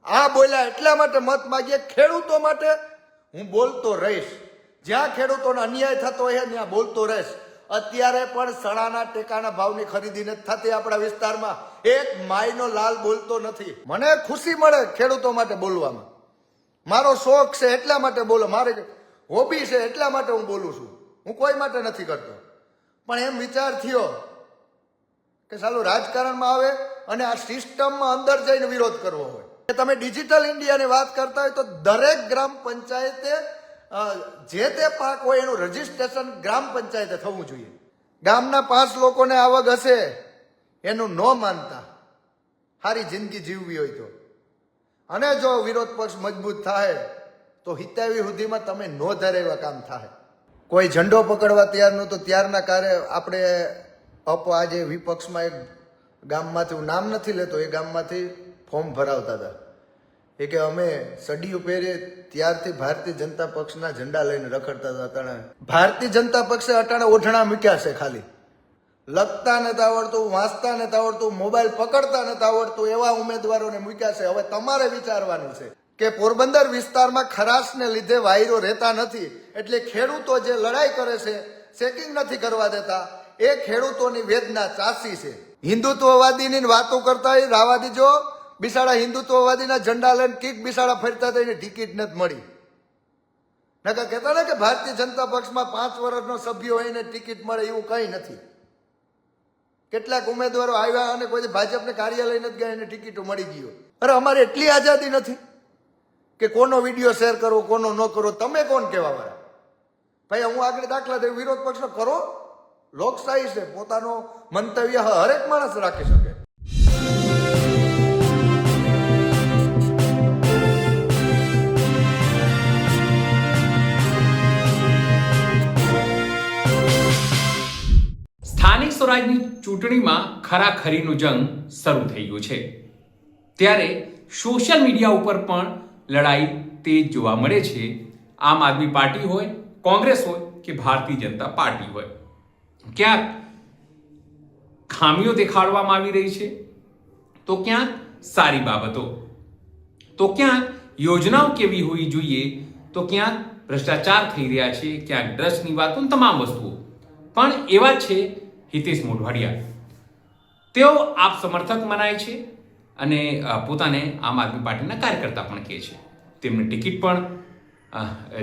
આ બોલ્યા એટલા માટે મત માગીએ, ખેડૂતો માટે હું બોલતો રહીશ. જ્યાં ખેડૂતોને અન્યાય થતો હોય ત્યાં બોલતો રહીશ. અત્યારે પણ સણાના ટેકાના ભાવની ખરીદી નથી થતી આપણા વિસ્તારમાં. એક માયનો લાલ બોલતો નથી. મને ખુશી મળે ખેડૂતો માટે બોલવામાં. મારો શોખ છે એટલા માટે બોલો, મારી હોબી છે એટલા માટે હું બોલું છું. હું કોઈ માટે નથી કરતો. પણ એમ વિચાર થયો કે ચાલો રાજકારણમાં આવે અને આ સિસ્ટમમાં અંદર જઈને વિરોધ કરવો હોય. તમે ડિજિટલ ઇન્ડિયાની વાત કરતા હોય તો દરેક ગ્રામ પંચાયતે જે તે પાક હોય એનું રજીસ્ટ્રેશન ગ્રામ પંચાયતે થવું જોઈએ. ગામના 5 લોકોને આવક હશે એનું ન માનતા સારી જિંદગી જીવવી હોય તો, અને જો વિરોધ પક્ષ મજબૂત થાય તો હિતાવી સુધીમાં તમે નો ધારે એવા કામ થાય. કોઈ ઝંડો પકડવા તૈયાર નહોતો ત્યારના કાર્ય આપણે આજે વિપક્ષમાં એક ગામમાંથી, હું નામ નથી લેતો, એ ગામમાંથી ફોર્મ ભરાવતા હતા. એ કે અમે સડીયું પહેરીએ ત્યારથી ભારતીય જનતા પક્ષના ઝંડા લઈને રખડતા હતા. અટાણે ભારતીય જનતા પક્ષે અટાણે ઓઢણા મૂક્યા છે. ખાલી લખતા નથી આવડતું, વાંચતા નથી આવડતું, મોબાઈલ પકડતા નથી આવડતું, એવા ઉમેદવારોને મૂક્યા છે. હવે તમારે વિચારવાનું છે કે પોરબંદર વિસ્તારમાં ખરાશને લીધે વાયરો રહેતા નથી, એટલે ખેડૂતો જે લડાઈ કરે છે, ચેકિંગ નથી કરવા દેતા, એ ખેડૂતોની વેદના ચાસી છે. હિન્દુત્વવાદીની વાતો કરતા હોય રાવા દીજો. બિસાડા હિન્દુત્વવાદીના ઝંડા લઈને કીક બિસાડા ફરતા હતા, એને ટિકિટ નથી મળી. નકર કહેતા ને કે ભારતીય જનતા પક્ષમાં 5 વર્ષનો સભ્ય હોય એને ટિકિટ મળે, એવું કંઈ નથી. કેટલાક ઉમેદવારો આવ્યા અને કોઈ ભાજપને કાર્યાલય નથી ગયા, એને ટિકિટો મળી ગયો. અરે અમારે એટલી આઝાદી નથી કે કોનો વિડીયો શેર કરવો, કોનો ન કરવો. તમે કોણ કહેવા વાળા? ભાઈ હું આગળ દાખલા દઉં, વિરોધ પક્ષનો કરો. લોકશાહી છે, પોતાનો મંતવ્ય હરેક માણસ રાખી શકે. સ્થાનિક સ્વરાજની ચૂંટણીમાં ખરાખરીનું જંગ શરૂ થઈ ગયું છે. ત્યારે સોશિયલ મીડિયા ઉપર પણ લડાઈ તેજ જોવા મળે છે. આમ આદમી પાર્ટી હોય, કોંગ્રેસ હોય કે ભારતીય જનતા પાર્ટી હોય, ક્યાંક ખામીઓ દેખાડવામાં આવી રહી છે, તો ક્યાંક સારી બાબતો, તો ક્યાંક યોજનાઓ કેવી હોવી જોઈએ, તો ક્યાંક ભ્રષ્ટાચાર થઈ રહ્યા છે, ક્યાંક ડ્રગ્સની વાતો, તમામ વસ્તુઓ. પણ એવા છે હિતેશ મોઢવાડિયા. તેઓ આપ સમર્થક મનાય છે અને પોતાને આમ આદમી પાર્ટીના કાર્યકર્તા પણ કહે છે. તેમને ટિકિટ પણ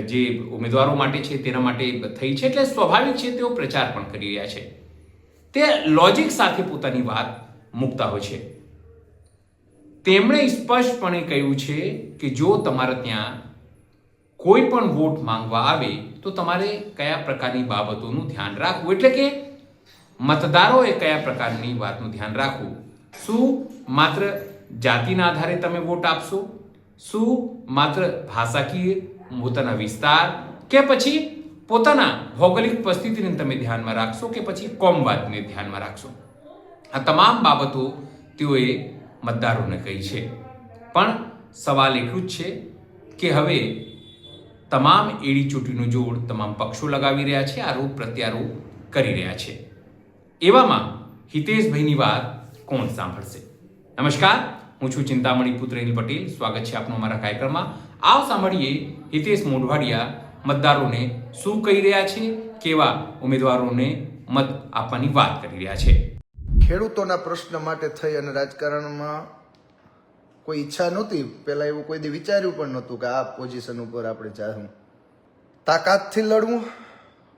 જે ઉમેદવારો માટે છે તેના માટે થઈ છે, એટલે સ્વાભાવિક છે તેઓ પ્રચાર પણ કરી રહ્યા છે. તે લોજિક સાથે પોતાની વાત મૂકતા હોય છે. તેમણે સ્પષ્ટપણે કહ્યું છે કે જો તમારે ત્યાં કોઈ પણ વોટ માંગવા આવે તો તમારે કયા પ્રકારની બાબતોનું ધ્યાન રાખવું, એટલે કે મતદારોએ કયા પ્રકારની વાતનું ધ્યાન રાખવું. શું માત્ર જાતિના આધારે તમે વોટ આપશો? શું માત્ર ભાષાકીય પોતાના વિસ્તાર કે પછી પોતાના ભૌગોલિક પરિસ્થિતિને તમે ધ્યાનમાં રાખશો કે પછી કોમવાદને ધ્યાનમાં રાખશો? આ તમામ બાબતો તેઓએ મતદારોને કહી છે. પણ સવાલ એટલું જ છે કે હવે તમામ એડી ચૂંટણીનું જોડ તમામ પક્ષો લગાવી રહ્યા છે, આરોપ પ્રત્યારોપ કરી રહ્યા છે. એવામાં હિતેશભાઈની વાત કોણ સાંભળશે? નમસ્કાર, હું છું ચિંતામણી પુત્ર અનિલ પટેલ. સ્વાગત છે આપનું અમારા કાર્યક્રમમાં. આવો સાંભળીએ હિતેશ મોઢવાડિયા મતદારોને શું કહી રહ્યા છે, કેવા ઉમેદવારોને મત આપવાની વાત કરી રહ્યા છે. ખેડૂતોના પ્રશ્ન માટે થઈ અને રાજકારણમાં કોઈ ઈચ્છા નહોતી. પહેલા એવું કોઈ દી વિચાર્યું પણ નહોતું કે આ પોઝિશન ઉપર આપણે જાઉં. તાકાતથી લડવું,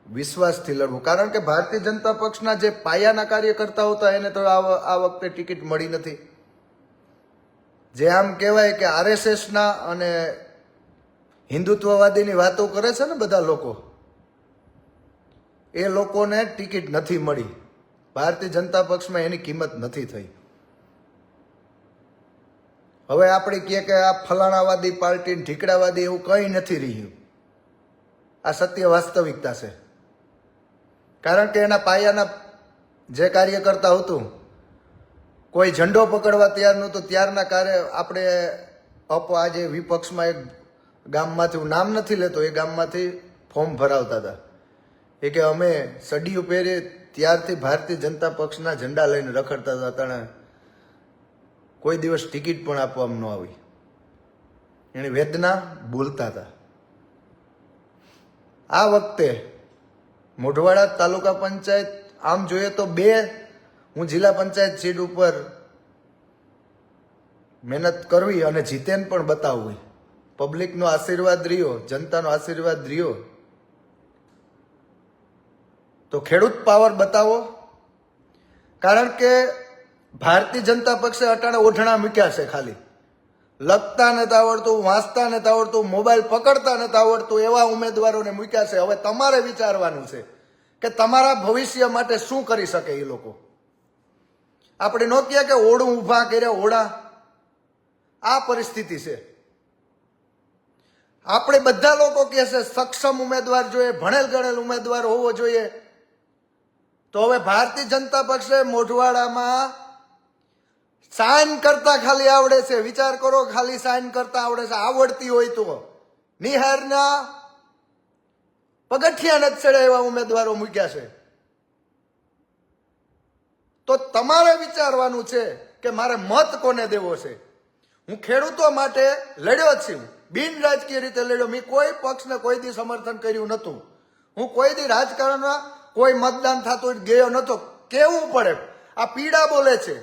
વિશ્વાસથી લડવું. કારણ કે ભારતીય જનતા પક્ષના જે પાયાના કાર્યકર્તાઓ હતા એને તો આ વખતે ટિકિટ મળી નથી. જે આમ કહેવાય કે આરએસએસના અને હિન્દુત્વવાદીની વાતો કરે છે ને બધા લોકો, એ લોકોને ટિકિટ નથી મળી. ભારતીય જનતા પક્ષમાં એની કિંમત નથી થઈ. હવે આપણે કહીએ કે આ ફલાણાવાદી પાર્ટી, ઢીકડાવાદી, એવું કંઈ નથી રહ્યું. આ સત્ય વાસ્તવિકતા છે. કારણ કે એના પાયાના જે કાર્યકર્તા હતું, કોઈ ઝંડો પકડવા તૈયાર નહોતું ત્યારના કાર્ય આપણે આજે વિપક્ષમાં એક ગામમાંથી, હું નામ નથી લેતો, એ ગામમાંથી ફોર્મ ભરાવતા હતા. એ કે અમે સડીયું પહેરીએ ત્યારથી ભારતીય જનતા પક્ષના ઝંડા લઈને રખડતા હતા. અટાણે કોઈ દિવસ ટિકિટ પણ આપવામાં ન આવી. એની વેદના બોલતા હતા. આ વખતે મોઢવાડા તાલુકા પંચાયત આમ જોઈએ તો 2 હું જિલ્લા પંચાયત સીટ ઉપર મહેનત કરવી અને જીતેન પણ બતાવવી. પબ્લિકનો આશીર્વાદ રહ્યો, જનતાનો આશીર્વાદ રહ્યો તો ખેડૂત પાવર બતાવો. કારણ કે ભારતીય જનતા પક્ષે અટાણે ઓઢણા મૂક્યા છે. ખાલી લખતા નથી આવડતું, વાંચતા નથી આવડતું, મોબાઈલ પકડતા નથી આવડતું એવા ઉમેદવારોને મૂક્યા છે. હવે તમારે વિચારવાનું છે કે તમારા ભવિષ્ય માટે શું કરી શકે એ લોકો. આપણે ન કહે કે ઓળું ઊભા કર્યા ઓળા, આ પરિસ્થિતિ છે. આપણે બધા લોકો કહે છે સક્ષમ ઉમેદવાર જોઈએ, ભણેલ ગણેલ ઉમેદવાર હોવો જોઈએ. તો હવે ભારતીય જનતા પક્ષે મોઢવાડામાં સાઇન કરતા ખાલી આવડે છે. વિચાર કરો, ખાલી સાઇન કરતા આવડે છે. આવડતી હોય તો નિહારના પગથિયા નથી ચડ્યા એવા ઉમેદવારો મૂક્યા છે. તો તમારે વિચારવાનું છે કે મારે મત કોને દેવો છે. હું ખેડૂતો માટે લડ્યો છું, બિન રાજકીય રીતે લડ્યો. મેં કોઈ પક્ષને કોઈ દી સમર્થન કર્યું નહોતું. હું કોઈ દી રાજકારણમાં કોઈ મતદાન થતું ગયો નહોતો. કેવું પડે, આ પીડા બોલે છે.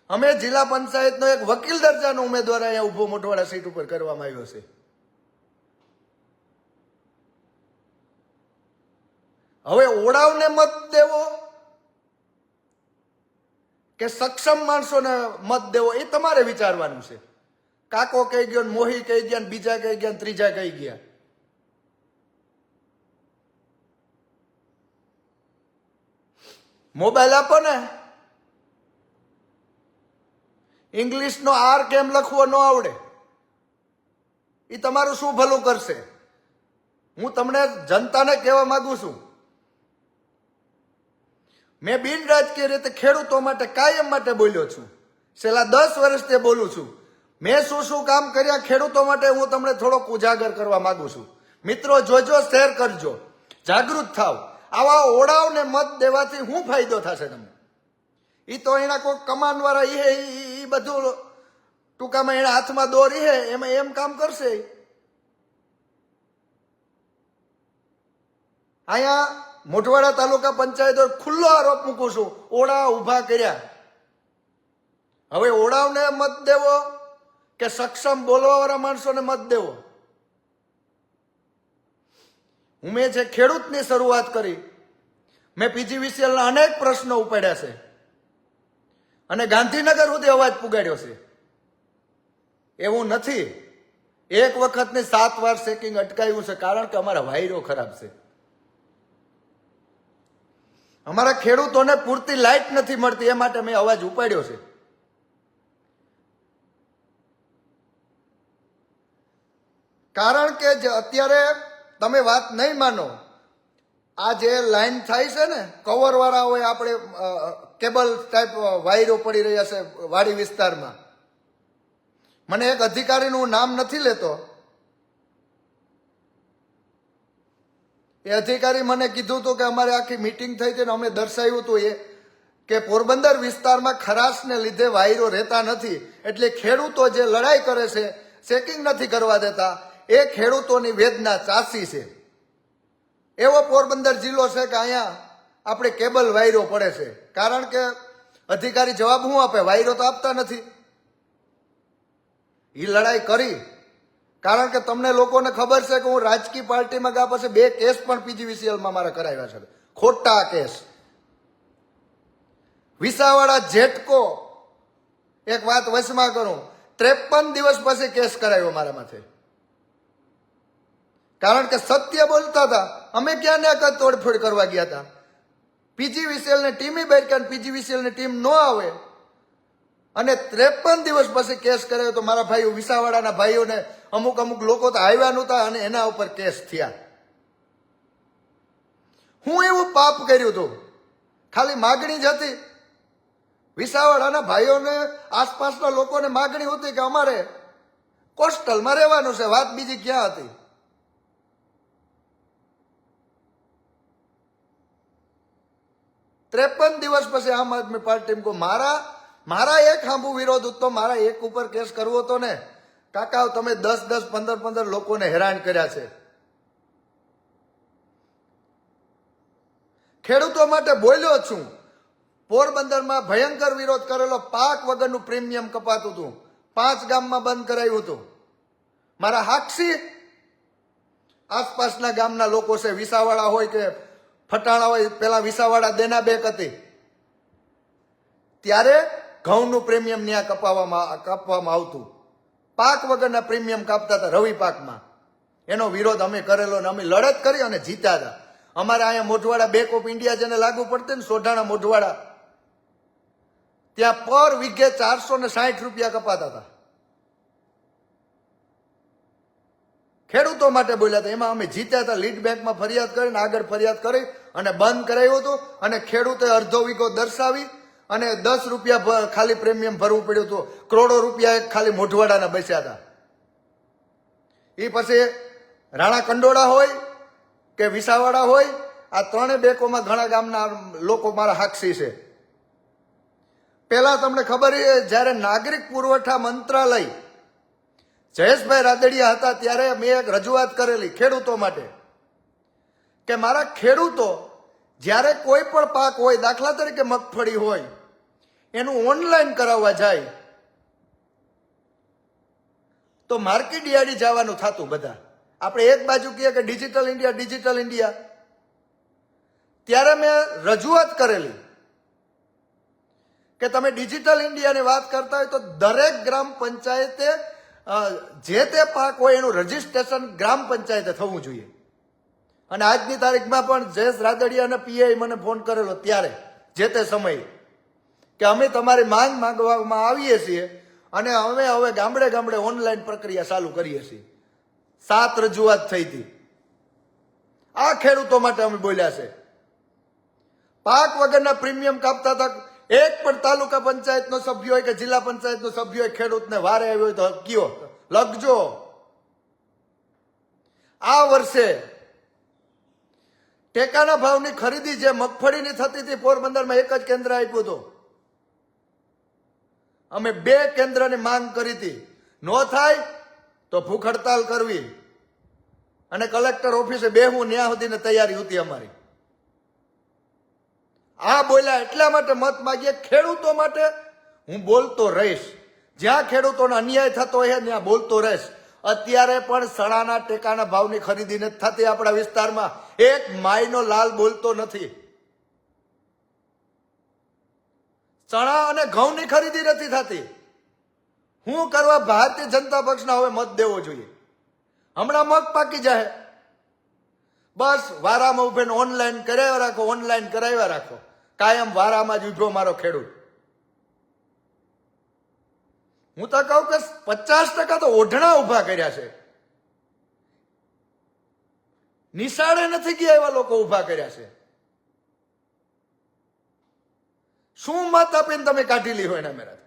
અમે જિલ્લા પંચાયતનો એક વકીલ દરજાનો ઉમેદવાર અહીંયા ઉભો મોઢવાડા સીટ ઉપર કરવામાં આવ્યો છે. હવે ઓળાવને મત દેવો કે સક્ષમ માણસોને મત દેવો એ તમારે વિચારવાનું છે. કાકો કહી ગયો, મોહી કહી ગયા, બીજા કહી ગયા, ત્રીજા કહી ગયા. મોબાઈલ આપો ને, ઇંગ્લિશનો આર કેમ લખવો ન આવડે એ તમારું શું ભલું કરશે. હું તમને જનતાને કહેવા માંગુ છું, મેં બિન રાજકીય રીતે ખેડૂતો માટે કાયમ માટે બોલ્યો છું. છેલ્લા 10 વર્ષથી બોલું છું. મેં શું કામ કર્યા ખેડૂતો માટે હું તમને થોડોક ઉજાગર કરવા માંગુ છું. મિત્રો જોજો, શેર કરજો, જાગૃત થાવ. આવા ઓળાવને મત દેવાથી શું ફાયદો થશે તમને? એ તો એના કોઈ કમાન વાળા એ બધું ટૂંકામાં એના હાથમાં દોરી હે એમાં એમ કામ કરશે. અહીંયા મોઢવાડા તાલુકા પંચાયત ખુલ્લો આરોપ મૂકું છું, ઓળા ઊભા કર્યા. હવે ઓળાવને મત દેવો કે સક્ષમ બોલવા વાળા માણસોને મત દેવો? હું મેં જે ખેડૂતની શરૂઆત કરી, મેં પીજીવીસીએલના અનેક પ્રશ્નો ઉપાડ્યા છે અને ગાંધીનગર સુધી અવાજ પુગાડ્યો છે. એવું નથી એક વખતની 7 વાર ચેકિંગ અટકાવ્યું છે, કારણ કે અમારા વાયરો ખરાબ છે. અમારા ખેડૂતોને પૂરતી લાઇટ નથી મળતી, એ માટે મેં અવાજ ઉપાડ્યો છે. કારણ કે જે અત્યારે તમે વાત નહીં માનો, આ જે લાઈન થાય છે ને કવર વાળા હોય, આપણે કેબલ ટાઈપ વાયરો પડી રહ્યા છે વાડી વિસ્તારમાં. મને એક અધિકારીનું નામ નથી લેતો, એ અધિકારી મને કીધું હતું કે અમારે આખી મીટિંગ થઈ હતી ને અમે દર્શાવ્યું હતું એ કે પોરબંદર વિસ્તારમાં ખરાશને લીધે વાયરો રહેતા નથી, એટલે ખેડૂતો જે લડાઈ કરે છે, ચેકિંગ નથી કરવા દેતા, એ ખેડૂતોની વેદના ચાસી છે. એવો પોરબંદર જિલ્લો છે કે અહીંયા આપણે કેબલ વાયરો પડે છે. કારણ કે અધિકારી જવાબ શું આપે? વાયરો તો આપતા નથી. એ લડાઈ કરી, કારણ કે તમને લોકોને ખબર છે કે હું રાજકીય પાર્ટીમાં ગયા પછી 2 કેસ પણ પીજીવીસીએલમાં મારા કરાવ્યા છે, ખોટા કેસ. વિસાવાડા જેટકો, એક વાત વચમાં કરું, 53 દિવસ પછી કેસ કરાવ્યો મારા માથે, કારણ કે સત્ય બોલતા હતા. અમે ક્યાં ને તોડફોડ કરવા ગયા હતા? પીજીવીસીએલ ની ટીમ બેઠી, પીજીવીસીએલ ની ટીમ ન આવે અને 53 દિવસ પછી કેસ કર્યો. તો મારા ભાઈઓ, વિસાવાડાના ભાઈઓને અમુક લોકો તો આવ્યા નહોતા અને એના ઉપર કેસ થયા. હું એવું પાપ કર્યું હતું? ખાલી માગણી જ હતી. વિસાવાડાના ભાઈઓને, આસપાસના લોકોને માગણી હતી કે અમારે કોસ્ટલમાં રહેવાનું છે, વાત બીજી ક્યાં હતી? ત્રેપન દિવસ પછી આમ આદમી પાર્ટી મારા એક હાંભુ વિરોધ હતો, મારા એક ઉપર કેસ કરવો હતો ને, કાકા તમે 10-10, 15-15 લોકોને હેરાન કર્યા છે. ખેડૂતો માટે બોલ્યો છું. પોરબંદરમાં ભયંકર વિરોધ કરેલો. પાક વગરનું પ્રીમિયમ કપાતું હતું. 5 ગામમાં બંધ કરાયું હતું. મારા હાક્ષી આસપાસના ગામના લોકો છે, વિસાવાડા હોય કે ફટાણા હોય, પેલા વિસાવાડા દેના બેક હતી, ત્યારે ઘઉંનું પ્રીમિયમ ત્યાં કાપવામાં આવતું. પાક વગરના પ્રીમિયમ કાપતા હતા રવિ પાકમાં. એનો વિરોધ અમે કરેલો ને અમે લડત કરી અને જીત્યા હતા. અમારે અહીંયા મોઢવાડા બેંક ઓફ ઇન્ડિયા જેને લાગુ પડતી ને, સોઢાણા મોઢવાડા, ત્યાં પર વીઘે 460 રૂપિયા કપાતા હતા. ખેડૂતો માટે બોલ્યા હતા. એમાં અમે જીત્યા હતા. લીડ બેંકમાં ફરિયાદ કરીને આગળ ફરિયાદ કરી અને બંધ કરાવ્યું હતું. અને ખેડૂતે અડધો વીઘો દર્શાવી અને 10 રૂપિયા ખાલી પ્રીમિયમ ભરવું પડ્યું હતું. કરોડો રૂપિયા ખાલી મોઢવાડાના બચ્યા હતા. એ પછી રાણા કંડોળા હોય કે વિસાવાડા હોય, આ 3 બેંકોમાં ઘણા ગામના લોકો મારા હાક્ષી છે. પેલા તમને ખબર છે, જ્યારે નાગરિક પુરવઠા મંત્રાલય જયેશભાઈ રાદડિયા હતા ત્યારે મેં એક રજૂઆત કરેલી ખેડૂતો માટે કે મારા ખેડૂતો જ્યારે કોઈ પણ પાક હોય, દાખલા તરીકે મગફળી હોય, એનું ઓનલાઈન કરાવવા જાય તો માર્કેટ યાર્ડે જવાનું થતું. બધા આપણે એક બાજુ કહીએ કે ડિજિટલ ઇન્ડિયા, ડિજિટલ ઇન્ડિયા, ત્યારે મેં રજૂઆત કરેલી કે તમે ડિજિટલ ઇન્ડિયાની વાત કરતા હોય તો દરેક ગ્રામ પંચાયતે જે તે પાક હોય એનું રજીસ્ટ્રેશન ગ્રામ પંચાયતે થવું જોઈએ. અને આજની તારીખમાં પણ જયેશ રાદડિયા અને પીઆઈ મને ફોન કરેલો ત્યારે, જે તે સમયે, કે અમે તમારી માંગ માંગવામાં આવીએ છીએ અને અમે હવે ગામડે ગામડે ઓનલાઈન પ્રક્રિયા ચાલુ કરીએ છીએ. 7 રજૂઆત થઈ હતી. આ ખેડૂતો માટે અમે બોલ્યા છે. પાક વગરના પ્રીમિયમ કાપતા હતા. એક પણ તાલુકા પંચાયતનો સભ્ય હોય કે જિલ્લા પંચાયતનો સભ્ય હોય ખેડૂતને વારે આવ્યો હોય તો કયો લખજો. આ વર્ષે ટેકાના ભાવની ખરીદી જે મગફળીની થતી હતી પોરબંદરમાં એક જ કેન્દ્ર આપ્યું હતું. અમે 2 કેન્દ્રની માંગ કરી હતી. નો થાય તો ભૂખ હડતાલ કરવી અને કલેક્ટર ઓફિસે બેહવું, ન્યા સુધીની તૈયારી હતી અમારી. આ બોલ્યા એટલા માટે મત માગીએ. ખેડૂતો માટે હું બોલતો રહીશ. જ્યાં ખેડૂતોને અન્યાય થતો હોય ત્યાં બોલતો રહીશ. અત્યારે પણ ચણાના ટેકાના ભાવની ખરીદી નથી થતી આપણા વિસ્તારમાં. એક માયનો લાલ બોલતો નથી. ચણા અને ઘઉંની ખરીદી નથી થતી. હું કરવા ભારતીય જનતા પક્ષના હવે મત દેવો જોઈએ? હમણાં મગ પાકી જાય, બસ વારામાં ઉભેને ઓનલાઈન કરાવ્યા રાખો, ઓનલાઈન કરાવ્યા રાખો. કાયમ વારામાં જ ઉભો મારો ખેડૂત. હું તો કહું કે 50% તો ઓઢણા ઉભા કર્યા છે. નિશાળે નથી ગયા એવા લોકો ઉભા કર્યા છે. શું મત આપીને તમે કાઢી લી હોય એના મેરા?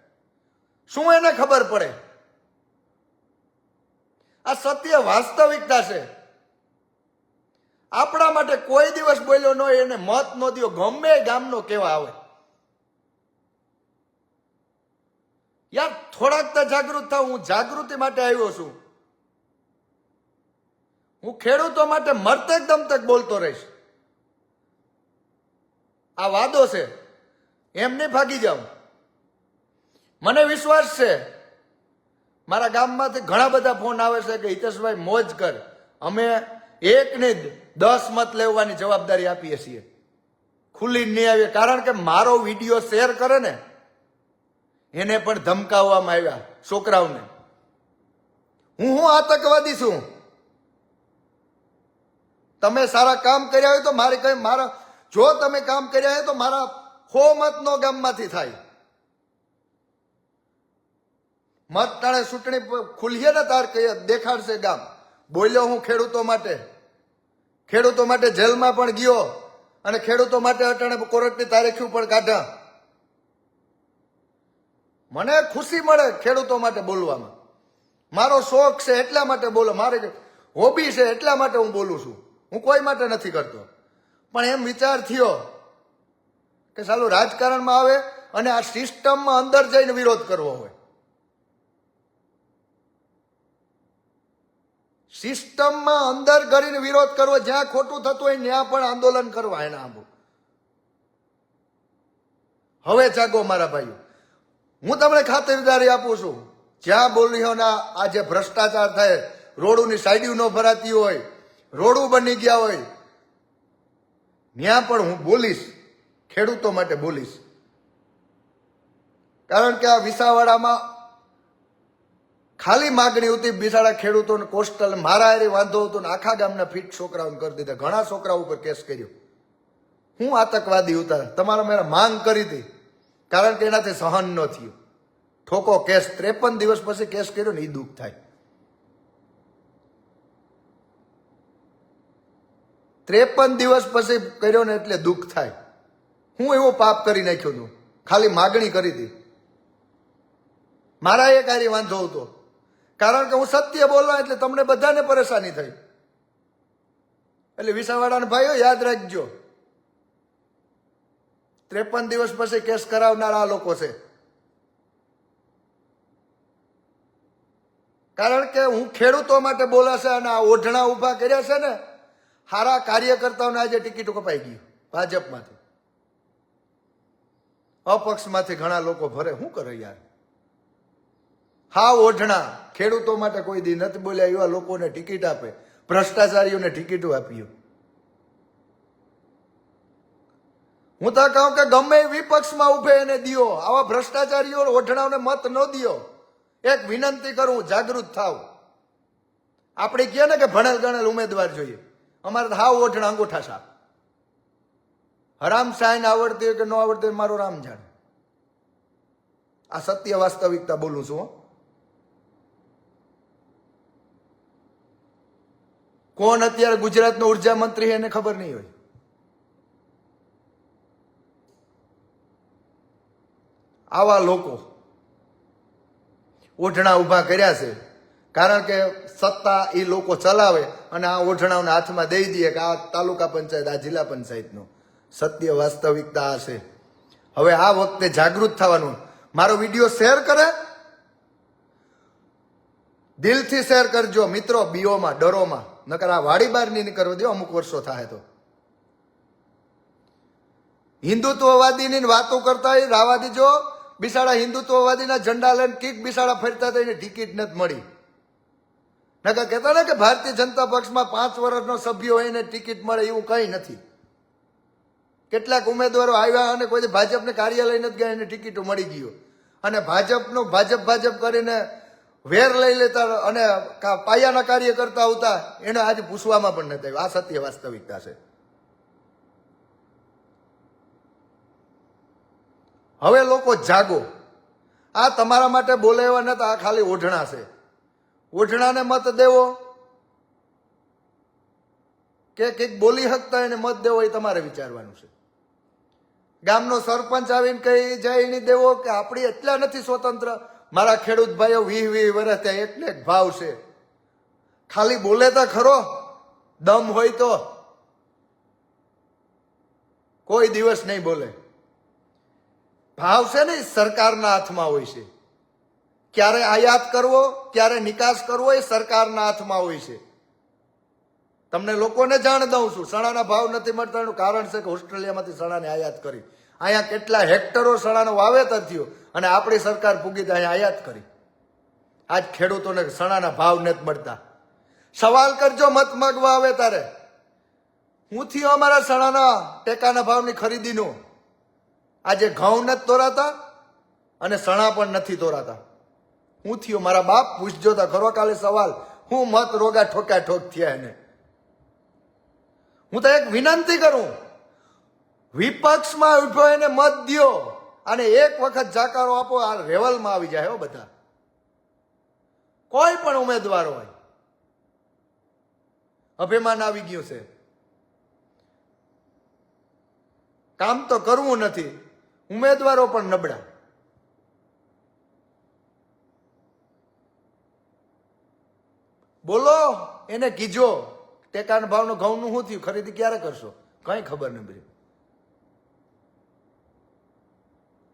શું એને ખબર પડે? આ સત્ય વાસ્તવિકતા છે. આપણા માટે કોઈ દિવસ બોલ્યો ન હોય એને મત ન દો, ગમે ગામનો કેવા આવે. યાર થોડાક તો જાગૃત થાવ. હું જાગૃતિ માટે આવ્યો છું. હું ખેડૂતો માટે મરતક દમતક બોલતો રહીશ. આ વાદો છે, એમ નહીં ભાગી જાઉં. મને વિશ્વાસ છે, મારા ગામમાંથી ઘણા બધા ફોન આવે છે કે હિતેશભાઈ મોજ કર, અમે એકને 10 મત લેવાની જવાબદારી આપીએ છીએ. ખુલ્લી નહીં આવીએ, કારણ કે મારો વિડીયો શેર કરે ને એને પણ ધમકાવવામાં આવ્યા છોકરાઓને. હું આતંકવાદી છું? તમે સારા કામ કર્યા હોય તો મારા જો તમે કામ કર્યા હોય તો મારા 100 મતનો ગામમાંથી થાય. મત ટાણે ચૂંટણી ખુલીએ ને તાર દેખાડશે ગામ. બોલ્યો હું ખેડૂતો માટે. ખેડૂતો માટે જેલમાં પણ ગયો અને ખેડૂતો માટે અટાણે કોર્ટની તારીખ પણ કાઢા. મને ખુશી મળે ખેડૂતો માટે બોલવામાં. મારો શોખ છે એટલા માટે બોલો, મારી હોબી છે એટલા માટે હું બોલું છું. હું કોઈ માટે નથી કરતો. પણ એમ વિચાર થયો કે ચાલો રાજકારણમાં આવે અને આ સિસ્ટમમાં અંદર જઈને વિરોધ કરવો હોય. સિસ્ટમમાં અંદર કરીને વિરોધ કરવો, જ્યાં ખોટું થતું હોય ત્યાં પણ આંદોલન કરવા. એના આંબો હવે જાગો મારા ભાઈઓ. હું તમને ખાતરદારી આપું છું, જ્યાં બોલીઓના આ જે ભ્રષ્ટાચાર થાય, રોડોની સાઈડ ન ભરાતી હોય, રોડો બની ગયા હોય, ત્યાં પણ હું બોલીશ, ખેડૂતો માટે બોલીશ. કારણ કે આ વિસાવાડામાં ખાલી માગણી હતી બિચારા ખેડૂતોને કોસ્ટલ મારા હારે વાંધો હતો ને આખા ગામના ફીટ છોકરાઓને કરી દીધા. ઘણા છોકરાઓ ઉપર કેસ કર્યો. હું આતંકવાદી ઉતાર તમારા મેરા માંગ કરી હતી, કારણ કે એનાથી સહન ન થયું. ઠોકો કેસ 53 દિવસ પછી કેસ કર્યો ને એ દુઃખ થાય. 53 દિવસ પછી કર્યો ને એટલે દુઃખ થાય. હું એવો પાપ કરી નાખ્યો છું, ખાલી માગણી કરી હતી. મારા એ કાર્ય વાંધો હતો, કારણ કે હું સત્ય બોલવા એટલે તમને બધાને પરેશાની થઈ. એટલે વિસાવાડાના ભાઈઓ યાદ રાખજો, 53 દિવસ પછી કેસ કરાવનારા આ લોકો છે. કારણ કે હું ખેડૂતો માટે બોલાશે અને આ ઓઢણા ઉભા કર્યા છે ને, સારા કાર્યકર્તાઓને આજે ટિકિટો કપાઈ ગઈ ભાજપમાંથી, અપક્ષમાંથી ઘણા લોકો ભરે. શું કરે યાર? હા ઓઢણા ખેડૂતો માટે કોઈ દી નથી બોલ્યા એવા લોકોને ટિકિટ આપે, ભ્રષ્ટાચારીઓને ટિકિટો આપી. હું તો કહું કે ગમે વિપક્ષમાં ઉભે એને દિયો, આવા ભ્રષ્ટાચારીઓ ઓઢણાઓને મત ન દિયો. એક વિનંતી કરું, જાગૃત થાવ. આપણે કહે ને કે ભણેલ ગણેલ ઉમેદવાર જોઈએ, અમારે તો હાવ ઓઢણા અંગૂઠા સાહેબ. હરામ સાઈન આવડતી હોય કે ન આવડતી હોય મારો રામ જાણે. આ સત્ય વાસ્તવિકતા બોલું છું. કોણ અત્યારે ગુજરાતનો ઉર્જા મંત્રી એને ખબર નહીં હોય. આવા લોકો ઓઢણા ઉભા કર્યા છે, કારણ કે સત્તા એ લોકો ચલાવે અને આ ઓઢણાઓના હાથમાં દઈ દઈએ કે આ તાલુકા પંચાયત, આ જિલ્લા પંચાયતનો. સત્ય વાસ્તવિકતા આ છે. હવે આ વખતે જાગૃત થવાનું. મારો વિડીયો શેર કરે, દિલથી શેર કરજો મિત્રો. બીઓમાં ડરોમાં નકર આ વાડી બહાર નહીં નીકળવા દો. અમુક વર્ષો થાય તો હિન્દુત્વવાદીની વાતો કરતા હોય રાવા દીજો. બિસાડા હિન્દુત્વવાદીના ઝંડા લઈને કીક બિસાડા ફરતા હતા, એને ટિકિટ નથી મળી. નકર કહેતા ને કે ભારતીય જનતા પક્ષમાં 5 વર્ષનો સભ્ય હોય એને ટિકિટ મળે, એવું કઈ નથી. કેટલાક ઉમેદવારો આવ્યા અને કોઈ ભાજપને કાર્યાલય નથી ગયા, એને ટિકિટો મળી ગયો. અને ભાજપનું ભાજપ કરીને વેર લઈ લેતા અને પાયાના કાર્ય કરતા આવતા, એને આજે પૂછવામાં પણ નથી આવ્યું. આ સત્ય વાસ્તવિકતા છે. હવે લોકો જાગો. આ તમારા માટે બોલે એવા નતા, આ ખાલી ઓઢણા છે. ઓઢણાને મત દેવો કે કંઈક બોલી શકતા એને મત દેવો એ તમારે વિચારવાનું છે. ગામનો સરપંચ આવીને કહી જાય એની દેવો કે આપણી એટલા નથી સ્વતંત્ર. મારા ખેડૂત ભાઈઓ 20 વર્ષ ત્યાં એટલે જ ભાવ છે. ખાલી બોલે તો ખરો, દમ હોય તો કોઈ દિવસ નહીં બોલે. ભાવ છે ને સરકારના હાથમાં હોય છે. ક્યારે આયાત કરવો, ક્યારે નિકાસ કરવો એ સરકારના હાથમાં હોય છે. તમને લોકોને જાણ દઉં છું, ચણાના ભાવ નથી મળતા એનું કારણ છે કે ઓસ્ટ્રેલિયામાંથી ચણાને આયાત કરી. અહીંયા કેટલા હેક્ટરો ચણાનું વાવેતર થયું અને આપણી સરકાર પૂગી તો અહીંયા આયાત કરી. આજ ખેડૂતોને ચણાના ભાવ નથી મળતા. સવાલ કરજો મત માગવા આવે તારે, હું થયો અમારા ચણાના ટેકાના ભાવની ખરીદીનું. આજે ઘઉં નથી તોરાતા અને ચણા પણ નથી તોરાતા. હું થયો મારા બાપ પૂછજો તા ખરો કાલે સવાલ, હું મત રોગા ઠોકા ઠોક થયા એને. હું તો એક વિનંતી કરું, વિપક્ષમાં ઉભો એને મત દ્યો અને એક વખત જાકારો આપો. આ રેવલમાં આવી જાય હો બધા, કોઈ પણ ઉમેદવાર હોય. અભિમાન આવી ગયું છે. કામ તો કરવું નથી, ઉમેદવારો પણ નબળા. બોલો એને કીજો ટેકાના ભાવનો ઘઉંનું શું થયું, ખરીદી ક્યારે કરશો, કઈ ખબર નહીં પડી.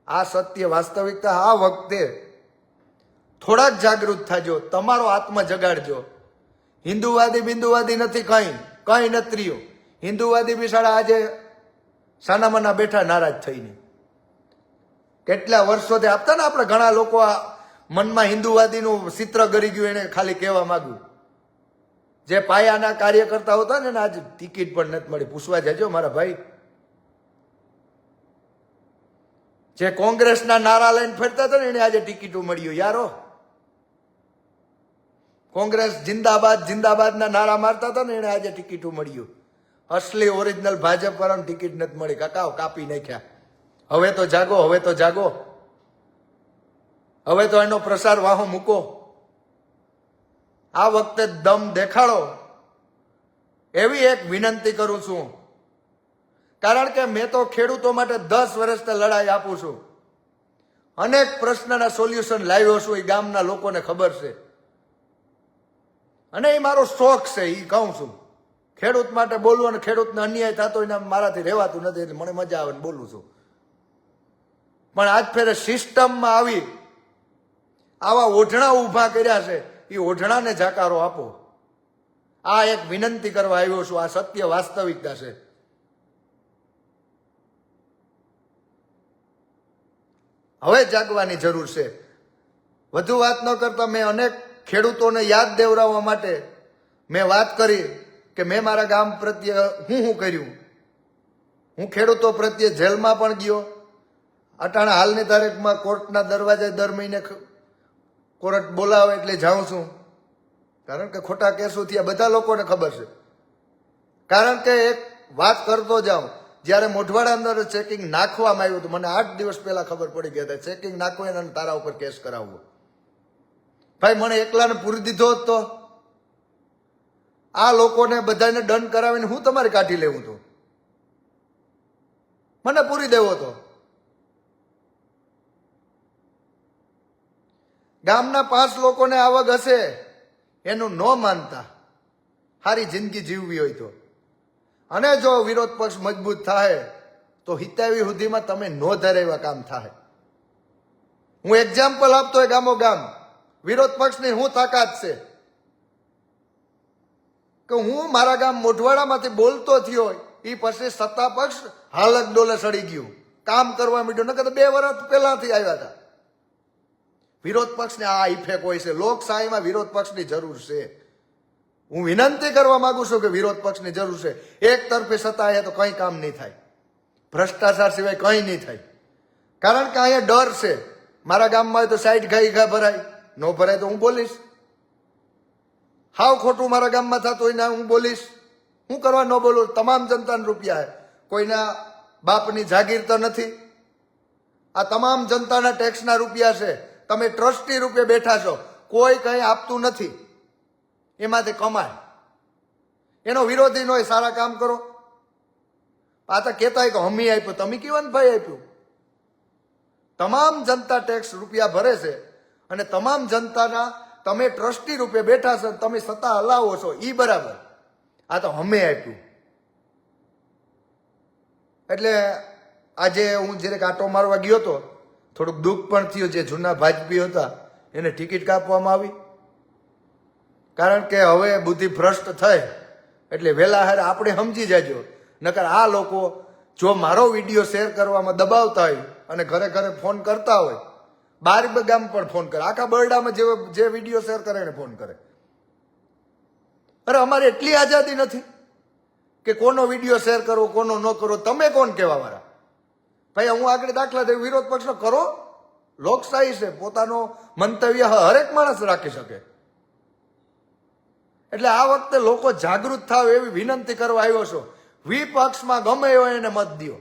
આ સત્ય વાસ્તવિકતા. આ વખતે થોડાક જાગૃત થાજો, તમારો આત્મા જગાડજો. હિન્દુવાદી બિંદુવાદી નથી, કઈ નથી રહ્યો. હિન્દુવાદી બિસાડા આજે સાનામાના બેઠા નારાજ થઈને. કેટલા વર્ષોથી આપતા ને આપણે ઘણા લોકો આ મનમાં હિન્દુવાદીનું ચિત્ર ગરી ગયું, એને ખાલી કહેવા માંગ્યું. જે પાયાના કાર્યકર્તા હતા ને એને આજે ટિકિટ પણ નથી મળી. પૂછવા જજો મારા ભાઈ. જે કોંગ્રેસના નારા લઈને ફરતા હતા ને એને આજે ટિકિટો મળ્યું. યારો, કોંગ્રેસ જિંદાબાદ જિંદાબાદના નારા મારતા હતા ને એને આજે ટિકિટો મળ્યું. અસલી ઓરિજિનલ ભાજપ વાળાને ટિકિટ નથી મળી. કાકાઓ કાપી નાખ્યા. હવે તો જાગો, હવે તો જાગો, હવે તો એનો પ્રસાર વાહો મૂકો. આ વખતે દમ દેખાડો એવી એક વિનંતી કરું છું. કારણ કે મેં તો ખેડૂતો માટે 10 વર્ષથી લડાઈ આપું છું. અનેક પ્રશ્નના સોલ્યુશન લાવ્યો છું. એ ગામના લોકોને ખબર છે અને એ મારો શોખ છે. એ કહું છું, ખેડૂત માટે બોલવું અને ખેડૂતને અન્યાય થતો હોય ને મારાથી રહેવાતું નથી, એટલે મને મજા આવે ને બોલું છું. પણ આજ ફેરે સિસ્ટમમાં આવી આવા ઓઢણા ઊભા કર્યા છે. એ ઓઢણાને જાકારો આપો. આ એક વિનંતી કરવા આવ્યો છું. આ સત્ય વાસ્તવિકતા છે. હવે જાગવાની જરૂર છે. વધુ વાત ન કરતા મેં અનેક ખેડૂતોને યાદ દેવડાવવા માટે મેં વાત કરી કે મેં મારા ગામ પ્રત્યે હું કર્યું. હું ખેડૂતો પ્રત્યે જેલમાં પણ ગયો. અટાણા હાલની તારીખમાં કોર્ટના દરવાજે દર મહિને કોર્ટ બોલાવે એટલે જાઉં છું. કારણ કે ખોટા કેસો થયા બધા લોકોને ખબર છે. કારણ કે એક વાત કરતો જાઉં, જ્યારે મોઢવાડા અંદર ચેકિંગ નાખવામાં આવ્યું હતું મને 8 દિવસ પહેલા ખબર પડી ગયા ચેકિંગ નાખવું અને તારા ઉપર કેસ કરાવવો. ભાઈ મને એકલાને પૂરી દીધો જ તો આ લોકોને બધાને દંડ કરાવીને હું તમારે કાઢી લેવું તો મને પૂરી દેવો તો. ગામના 5 લોકોને આવક હશે એનું ન માનતા સારી જિંદગી જીવવી હોય તો, અને જો વિરોધ પક્ષ મજબૂત થાય તો હિતાવી સુધીમાં તમે નો ધરાવ્યા કામ થાય. હું એક્ઝામ્પલ આપતો હોય ગામો ગામ. વિરોધ પક્ષની હું તાકાત છે કે હું મારા ગામ મોઢવાડામાંથી બોલતો થયો હોય એ પછી સત્તા પક્ષ હાલક ડોલે સડી ગયું, કામ કરવા માંડ્યો. નકર તો 2 વર્ષ પહેલાથી આવ્યા હતા. વિરોધ પક્ષને આ ઇફેક્ટ હોય છે. લોકશાહીમાં વિરોધ પક્ષની જરૂર છે. હું વિનંતી કરવા માંગુ છું કે વિરોધ પક્ષની જરૂર છે. એક તરફી સત્તા આવે તો કંઈ કામ નહીં થાય. ભ્રષ્ટાચાર સિવાય કંઈ નહીં થાય. કારણ કે અહીંયા ડર છે. મારા ગામમાં હોય તો 60 ઘા ભરાય, ન ભરાય તો હું બોલીશ. હાવ ખોટું મારા ગામમાં થતું હોય ને હું બોલીશ. હું કરવા ન બોલું? તમામ જનતાના રૂપિયા હે, કોઈના બાપની જાગીર તો નથી. આ તમામ જનતાના ટેક્સના રૂપિયા છે. તમે ટ્રસ્ટી રૂપે બેઠા છો, કોઈ કંઈ આપતું નથી, એમાંથી કમાય. એનો વિરોધી ન હોય. સારા કામ કરો. આ તો કહેતા હોય કે હમી આપ્યું, તમે કેવાનું ભાઈ આપ્યું? તમામ જનતા ટેક્સ રૂપિયા ભરે છે અને તમામ જનતાના તમે ટ્રસ્ટી રૂપે બેઠા છો, તમે સત્તા હલાવો છો, ઈ બરાબર. આ તો હમે આપ્યું. એટલે આજે હું જ્યારે કાંટો મારવા ગયો હતો થોડુંક દુઃખ પણ થયું. જે જૂના ભાજપી હતા એને ટિકિટ કાપવામાં આવી. કારણ કે હવે બુદ્ધિ ભ્રષ્ટ થઈ એટલે વહેલા હારે આપણે સમજી જાજો. નકર આ લોકો જો મારો વિડીયો શેર કરવામાં દબાવતા હોય અને ઘરે ઘરે ફોન કરતા હોય, 12 ગામ પણ ફોન કરે, આખા બરડામાં જે વિડીયો શેર કરે એને ફોન કરે. અરે અમારે એટલી આઝાદી નથી કે કોનો વિડીયો શેર કરવો કોનો ન કરવો. તમે કોણ કહેવા વાળા? ભાઈ હું આગળ દાખલા દઉં, વિરોધ પક્ષનો કરો. લોકશાહી છે, પોતાનો મંતવ્ય હરેક માણસ રાખી શકે. એટલે આ વખતે લોકો જાગૃત થાવ એવી વિનંતી કરવા આવ્યો છો. વિપક્ષમાં ગમે હોય એને મત દો.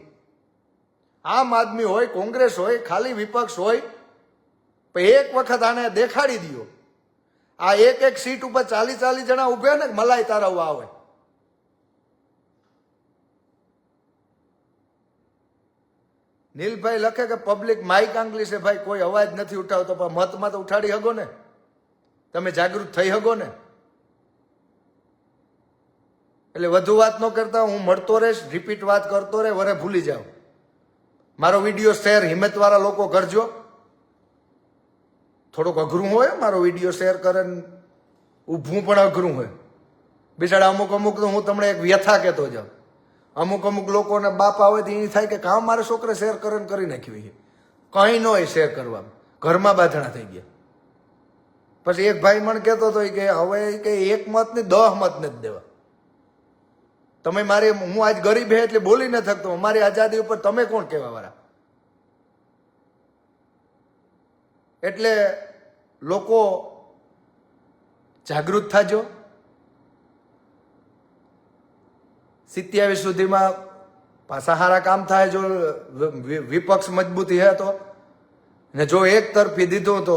આમ આદમી હોય, કોંગ્રેસ હોય, ખાલી વિપક્ષ હોય, પણ એક વખત આને દેખાડી દો. આ એક સીટ ઉપર 40 જણા ઉભે ને મલાઈ તારવવા આવે. નીલભાઈ લખે કે પબ્લિક માઇક આંગલી છે. ભાઈ કોઈ અવાજ નથી ઉઠાવતો, પણ મતમાં તો ઉઠાડી હગો ને. તમે જાગૃત થઈ હગો ને. એટલે વધુ વાત ન કરતા હું મળતો રહીશ, રિપીટ વાત કરતો રહે, વરે ભૂલી જાવ. મારો વિડીયો શેર હિંમતવાળા લોકો કરજો. થોડુંક અઘરું હોય મારો વિડીયો શેર કરે, ઊભું પણ અઘરું હોય. બિચારા અમુક તો હું તમને એક વ્યથા કહેતો જાઉં. અમુક લોકોને બાપ આવે તો એ થાય કે કામ મારા છોકરે શેર કરીને કરી નાખ્યું છે. કંઈ ન હોય શેર કરવામાં, ઘરમાં બાંધણા થઈ ગયા. પછી એક ભાઈ મને કહેતો હતો કે હવે કે એક મત ને 10 મત નથી દેવા. તમે મારી, હું આજ ગરીબ હે એટલે બોલી ન થકતો, મારી આઝાદી ઉપર તમે કોણ કહેવા વાળા? એટલે લોકો જાગૃત થાજો. 27 સુધીમાં પાછા સારા કામ થાય જો વિપક્ષ મજબૂતી હે તો, ને જો એક તરફી દીધું તો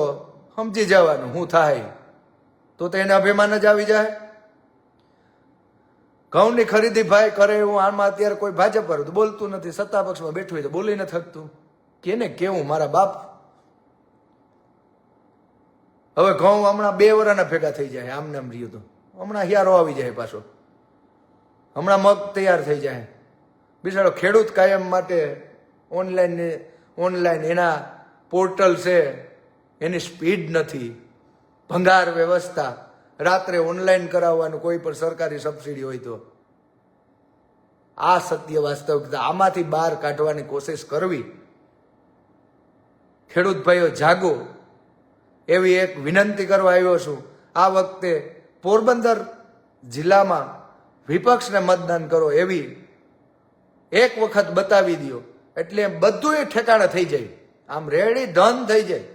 સમજી જવાનું શું થાય, તો એને અભિમાન જ આવી જાય. ઘઉંની ખરીદી ભાઈ કરે એવું આમાં અત્યારે કોઈ ભાજપ પર તો બોલતું નથી, સત્તા પક્ષમાં બેઠું હોય તો બોલી ન થકતું. કેને કેવું મારા બાપ? હવે ઘઉં હમણાં 2 વર્ષના ભેગા થઈ જાય, આમને આમ રહ્યું તો હમણાં હિયારો આવી જાય પાછો, હમણાં મગ તૈયાર થઈ જાય. બિચારો ખેડૂત કાયમ માટે ઓનલાઈન એના પોર્ટલ છે, એની સ્પીડ નથી, ભંગાર વ્યવસ્થા, રાત્રે ઓનલાઈન કરાવવાનું કોઈ પણ સરકારી સબસિડી હોય તો. આ સત્ય વાસ્તવિકતા, આમાંથી બહાર કાઢવાની કોશિશ કરવી. ખેડૂત ભાઈઓ જાગો, એવી એક વિનંતી કરવા આવ્યો છું. આ વખતે પોરબંદર જિલ્લામાં વિપક્ષને મતદાન કરો એવી એક વખત બતાવી દો, એટલે બધું એ ઠેકાણે થઈ જાય, આમ રેડી ડન થઈ જાય.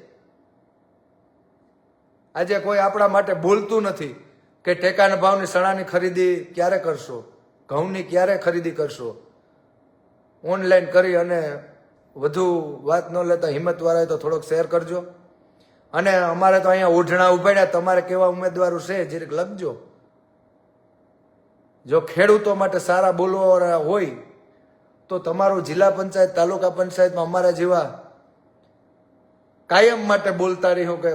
આજે કોઈ આપણા માટે બોલતું નથી કે ટેકાના ભાવની સણાની ખરીદી ક્યારે કરશો, ઘઉંની ક્યારે ખરીદી કરશો. ઓનલાઈન કરી અને વધુ વાત ન લેતા હિંમતવાળાએ તો થોડોક શેર કરજો. અને અમારે તો અહીંયા ઓઢણા ઉભાડ્યા, તમારે કેવા ઉમેદવારો છે જરીક લખજો. જો ખેડૂતો માટે સારા બોલવાવાળા હોય તો તમારું જિલ્લા પંચાયત, તાલુકા પંચાયતમાં અમારા જેવા કાયમ માટે બોલતા રહ્યો કે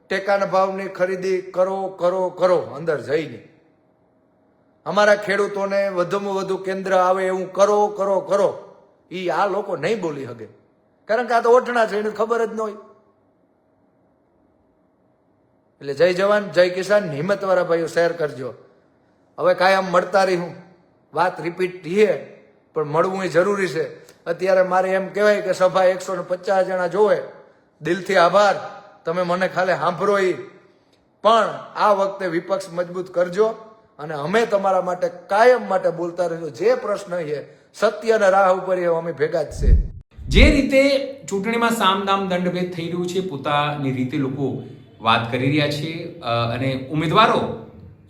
ટેકાના ભાવની ખરીદી કરો કરો કરો, અંદર જઈને અમારા ખેડૂતોને વધુમાં વધુ કેન્દ્ર આવે એવું કરો કરો કરો. એ આ લોકો નહીં બોલી શકે, કારણ કે આ તો ઓઠણા છે, એને ખબર જ ન હોય. એટલે જય જવાન જય કિસાન, હિંમતવાળા ભાઈઓ શેર કરજો. હવે કાયમ મળતા રહી, હું વાત રિપીટ થઈએ પણ મળવું એ જરૂરી છે. અત્યારે મારે એમ કહેવાય કે સભા 150 જણા જોવે, દિલથી આભાર, તમે મને ખાલી સાંભળો. પણ આ વખતે વિપક્ષ મજબૂત કરજો અને અમે તમારા માટે કાયમ માટે બોલતા રહીશું. જે પ્રશ્ન છે સત્યના રાહ ઉપર અમે ભેગા જ છે. જે રીતે ચૂંટણીમાં સામદામ દંડભેદ થઈ રહ્યું છે, પોતાની રીતે લોકો વાત કરી રહ્યા છે, અને ઉમેદવારો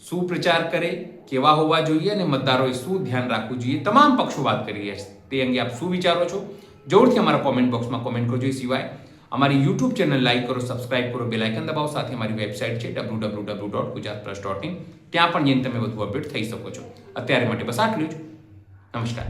શું પ્રચાર કરે, કેવા હોવા જોઈએ અને મતદારોએ શું ધ્યાન રાખવું જોઈએ, તમામ પક્ષો વાત કરી રહ્યા છે. તે અંગે આપ શું વિચારો છો? જરૂરથી અમારા કોમેન્ટ બોક્સમાં કોમેન્ટ કરજો. એ સિવાય અમારી યુટ્યુબ ચેનલ લાઈક કરો, સબસ્ક્રાઇબ કરો, બેલ આઇકન દબાવો. સાથે અમારી વેબસાઇટ છે www.gujaratpress.in, ત્યાં પણ જઈને તમે વધુ અપડેટ થઈ શકો છો. અત્યારે માટે બસ આટલું જ. નમસ્કાર.